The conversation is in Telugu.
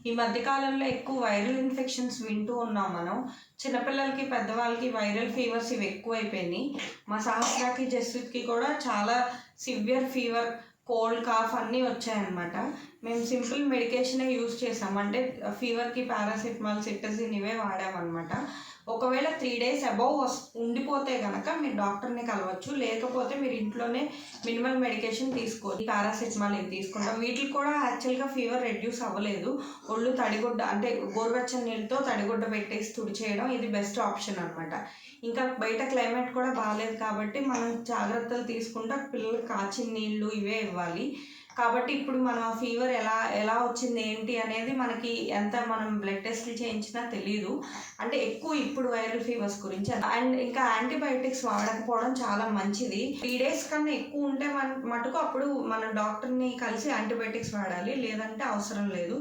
ఈ మధ్య కాలంలో ఎక్కువ వైరల్ ఇన్ఫెక్షన్స్ వింటూ ఉన్నాం మనం. చిన్నపిల్లలకి, పెద్దవాళ్ళకి వైరల్ ఫీవర్స్ ఇవి ఎక్కువైపోయినాయి. మా సహస్రాకి, జస్విత్‌కి కూడా చాలా సివియర్ ఫీవర్, కోల్డ్, కాఫ్ అన్నీ వచ్చాయన్నమాట. మేము సింపుల్ మెడికేషనే యూజ్ చేసాం. అంటే ఫీవర్‌కి పారాసిటమాల్, సిట్రజిన్ ఇవే వాడామన్నమాట. ఒకవేళ 3 డేస్ అబోవ్ ఉండిపోతే గనక మీరు డాక్టర్‌ని కలవచ్చు. లేకపోతే మీరు ఇంట్లోనే మినిమల్ మెడికేషన్ తీసుకోవచ్చు. పారాసిటమాల్ ఇవి తీసుకుంటాం. వీటికి కూడా యాక్చువల్‌గా ఫీవర్ రెడ్యూస్ అవ్వలేదు. ఒళ్ళు తడిగుడ్డ అంటే గోరువెచ్చని నీళ్ళతో తడిగుడ్డ పెట్టేసి తుడిచేయడం ఇది బెస్ట్ ఆప్షన్ అనమాట. ఇంకా బయట క్లైమేట్ కూడా బాలేదు కాబట్టి మనం జాగ్రత్తలు తీసుకుంటా పిల్లలకి కాచిన నీళ్ళు ఇవే ఇవ్వాలి. కాబట్టి ఇప్పుడు మన ఫీవర్ ఎలా వచ్చింది ఏంటి అనేది మనకి ఎంత మనం బ్లడ్ టెస్టులు చేయించినా తెలీదు. అంటే ఎక్కువ ఇప్పుడు వైరల్ ఫీవర్స్ గురించి. అండ్ ఇంకా యాంటీబయాటిక్స్ వాడకపోవడం చాలా మంచిది. 3 డేస్ కన్నా ఎక్కువ ఉంటే మటుకు అప్పుడు మనం డాక్టర్‌ని కలిసి యాంటీబయాటిక్స్ వాడాలి. లేదంటే అవసరం లేదు.